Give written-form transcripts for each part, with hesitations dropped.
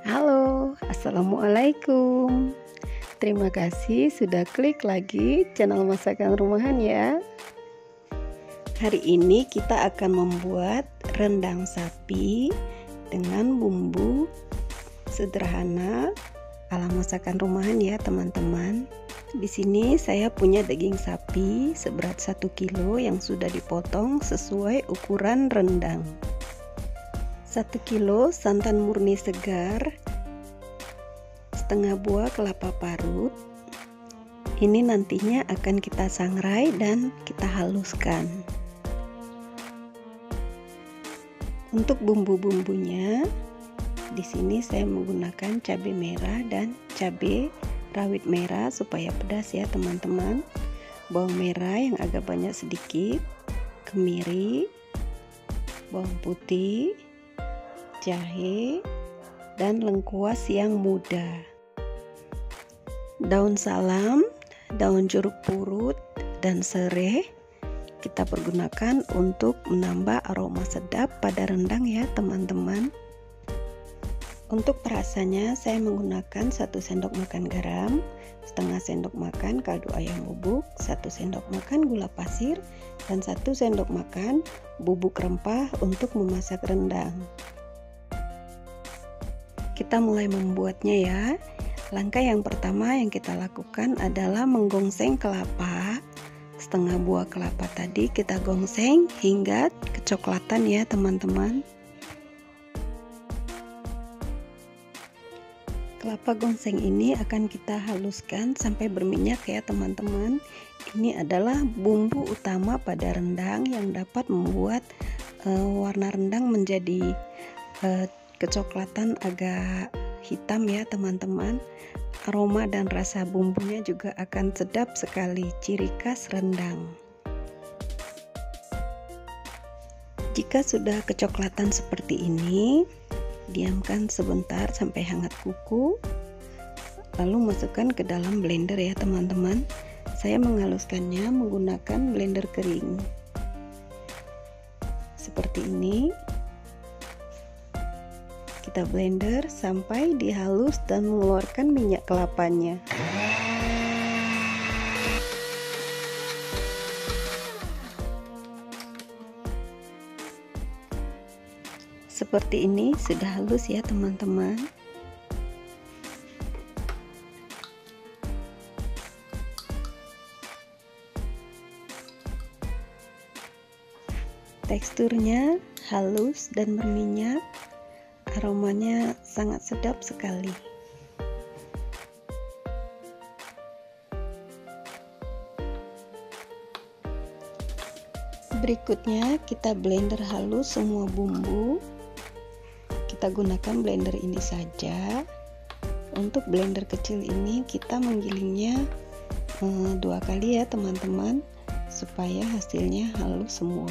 Halo, assalamualaikum. Terima kasih sudah klik lagi channel masakan rumahan ya. Hari ini kita akan membuat rendang sapi dengan bumbu sederhana ala masakan rumahan ya teman-teman. Di sini saya punya daging sapi seberat 1 kilo yang sudah dipotong sesuai ukuran rendang. 1 kilo santan murni segar, setengah buah kelapa parut. Ini nantinya akan kita sangrai dan kita haluskan. Untuk bumbu-bumbunya, di sini saya menggunakan cabai merah dan cabai rawit merah supaya pedas ya teman-teman. Bawang merah yang agak banyak sedikit, kemiri, bawang putih, jahe, dan lengkuas yang muda. Daun salam, daun jeruk purut, dan serai kita pergunakan untuk menambah aroma sedap pada rendang ya teman-teman. Untuk perasanya saya menggunakan 1 sendok makan garam, setengah sendok makan kaldu ayam bubuk, 1 sendok makan gula pasir, dan 1 sendok makan bubuk rempah untuk memasak rendang. Kita mulai membuatnya ya. Langkah yang pertama yang kita lakukan adalah menggongseng kelapa. Setengah buah kelapa tadi kita gongseng hingga kecoklatan ya teman-teman. Kelapa gongseng ini akan kita haluskan sampai berminyak ya teman-teman. Ini adalah bumbu utama pada rendang yang dapat membuat warna rendang menjadi kecoklatan agak hitam ya teman-teman. Aroma dan rasa bumbunya juga akan sedap sekali, ciri khas rendang. Jika sudah kecoklatan seperti ini, diamkan sebentar sampai hangat kuku, lalu masukkan ke dalam blender ya teman-teman. Saya menghaluskannya menggunakan blender kering seperti ini. Kita blender sampai dihalus dan mengeluarkan minyak kelapanya. Seperti ini sudah halus ya teman-teman. Teksturnya halus dan berminyak. Aromanya sangat sedap sekali. Berikutnya kita blender halus semua bumbu. Kita gunakan blender ini saja. Untuk blender kecil ini kita menggilingnya 2 kali ya teman-teman, supaya hasilnya halus semua.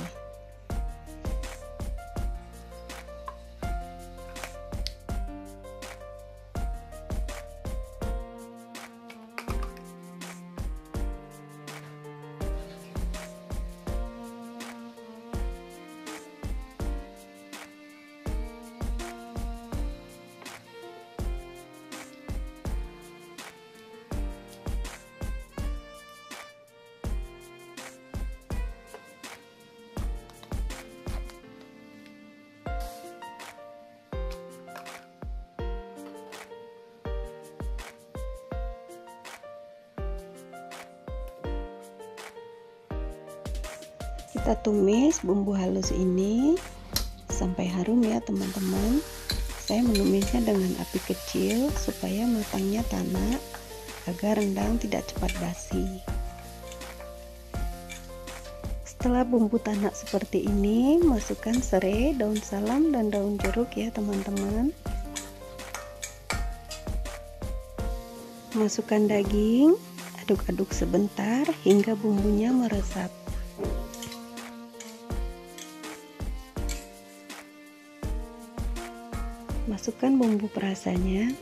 Kita tumis bumbu halus ini sampai harum ya teman-teman. Saya menumisnya dengan api kecil supaya matangnya tanak agar rendang tidak cepat basi. Setelah bumbu tanak seperti ini, masukkan serai, daun salam, dan daun jeruk ya teman-teman. Masukkan daging, aduk-aduk sebentar hingga bumbunya meresap. Masukkan bumbu perasanya.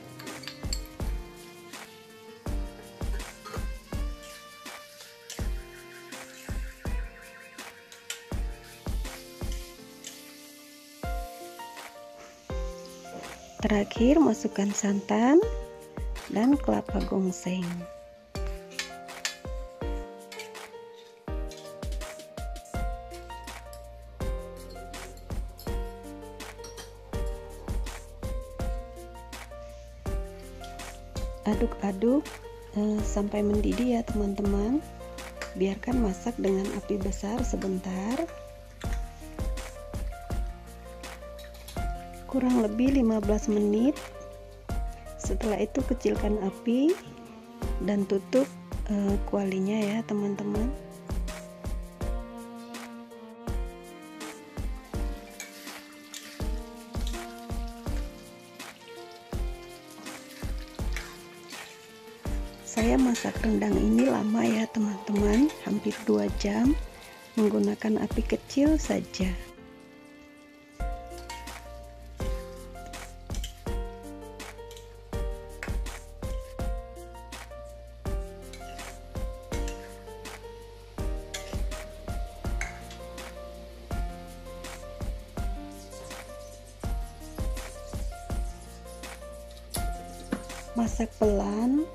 Terakhir masukkan santan dan kelapa gongseng. Aduk-aduk sampai mendidih ya teman-teman. Biarkan masak dengan api besar sebentar, kurang lebih 15 menit. Setelah itu kecilkan api dan tutup kualinya ya teman-teman. Saya masak rendang ini lama ya teman-teman, hampir 2 jam menggunakan api kecil saja. Masak pelan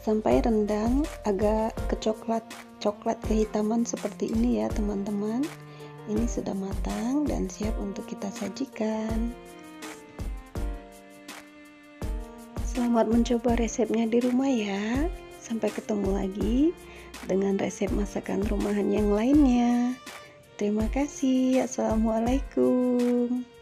sampai rendang agak coklat kehitaman seperti ini ya teman-teman. Ini sudah matang dan siap untuk kita sajikan. Selamat mencoba resepnya di rumah ya. Sampai ketemu lagi dengan resep masakan rumahan yang lainnya. Terima kasih. Assalamualaikum.